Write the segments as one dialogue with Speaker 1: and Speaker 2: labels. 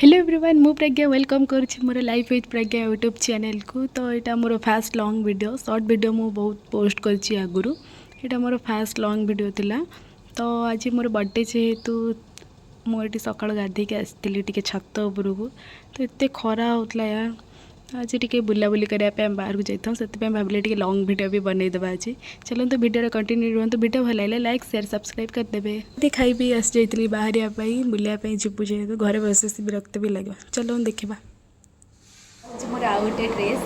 Speaker 1: Hello everyone मु Pragya welcome करुच्ची मोर life with Pragya YouTube channel को। तो यहाँ मोर fast long video short video मु बहुत पोस्ट करची आगुरु। यहाँ मोर फास्ट लॉन्ग वीडियो थिला। तो आज मोर बर्थडे जेहेतु मुझे सका गाधे आसती टे छत उपरकू। तो एत खरा होता यार आज टी बुलाबुली करने बाहर को जाता से भाविले टे लॉन्ग वीडियो भी बनईदेवा आज। चलो तो वीडियो कंटिन्यू रुहतु। वीडियो भल लगे लाइक शेयर सब्सक्राइब करदे। ये खाई भी आस जाइली बाहर बुलायापी जीपू जेहतु घरे बस बस विरक्त भी लगे। चलो देखा मोर आउ गोटे ड्रेस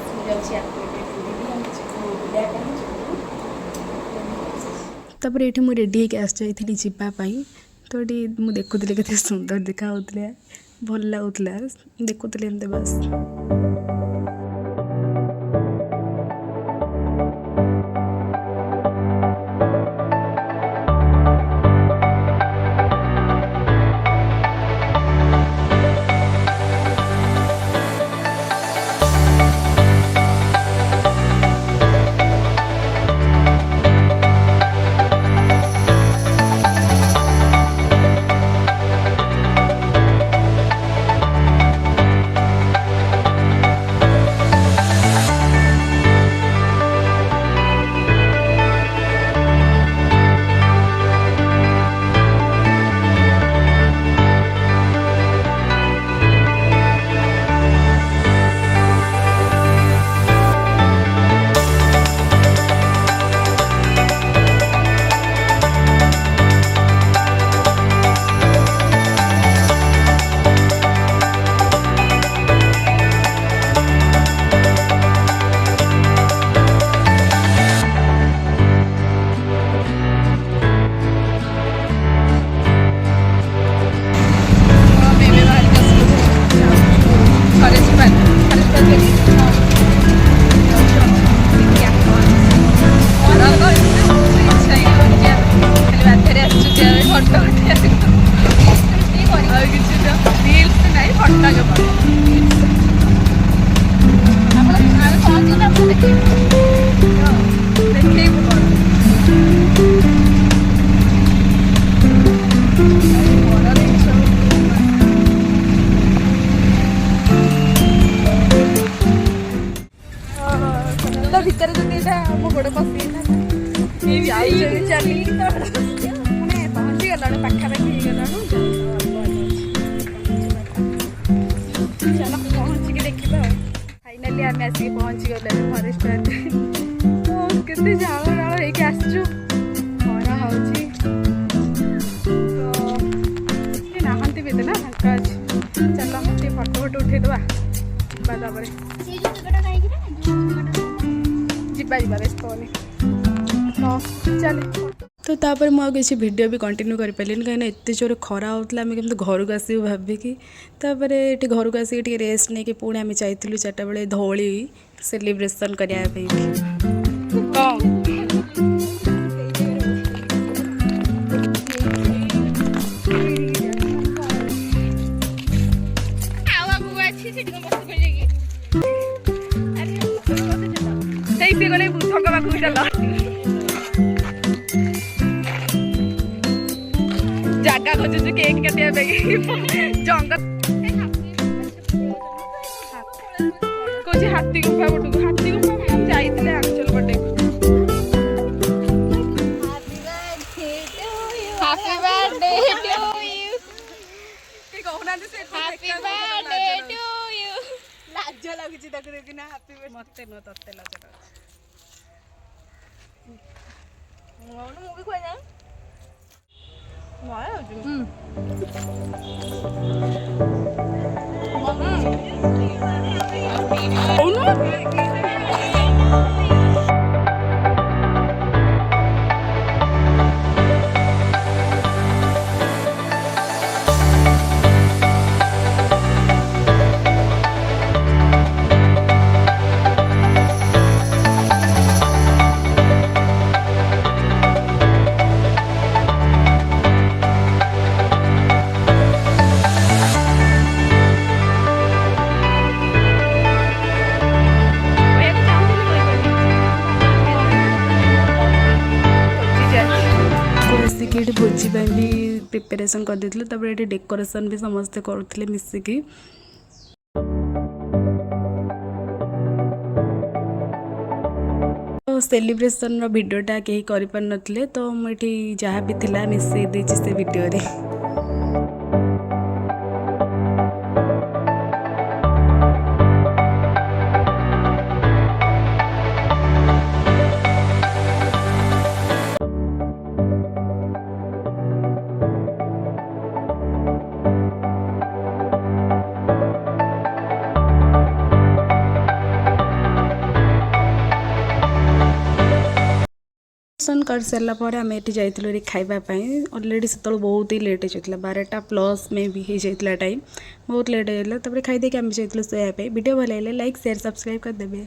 Speaker 1: तापर ये मुझे रेडी होकर आस जाइली जावाई। तो ये मुझे देखुली के सुंदर देखा भल लगुला देखुली एमती बस। भितर मो गोड़ पसी चली मैंने पहुँची गला पाखापाखि गला चलो पहुँचिक देखा। फाइनाली आम आसिक पहुँची गले फरेस्ट तो केते झाड़ झाड़ होके आसचु खरा होची तो नहांती भी ना फांका अच्छी। चलो ये फटो फटो उठेदवा जीवा व्यस्त होनी तो चले। तो तापर मुझे किसी वीडियो भी कंटिन्यू कर पारे कहीं एत जोर खरा होता आम केमती घर को आसू भाविकी। तापर ये घर को आसिक रेस्ट नहीं पुणी आम जाइलु 4टा बेले धौली सेलिब्रेशन करने। गले बुद्धों का बाकू चला जागा खोजु केक काटिया जंगल कौन हाथी गुफा पटू हाथी गुफा जाइए आंचल पटे। लाज लगुच देखना हापी मत नुह ते लाज मुझे खुआ जाए प्रिपरेशन कर देथिले तबरे एठी डेकोरेशन भी समस्त करथिले मिसिकी। तो सेलिब्रेशन रो वीडियोटा कहीं करि पार नथिले तो मुठी जहाँ भी थिला मिसई देछि से वीडियो रे। दर्शन कर सारा पर आम ये जाइलु खावाई अलरेडी से बहुत ही लेट हो 12टा प्लस में भी हो जाता टाइम बहुत लेट होगा। खाई खाईदे आम जाइलु सोयापी। वीडियो भल लगे लाइक शेयर सब्सक्राइब कर देबे।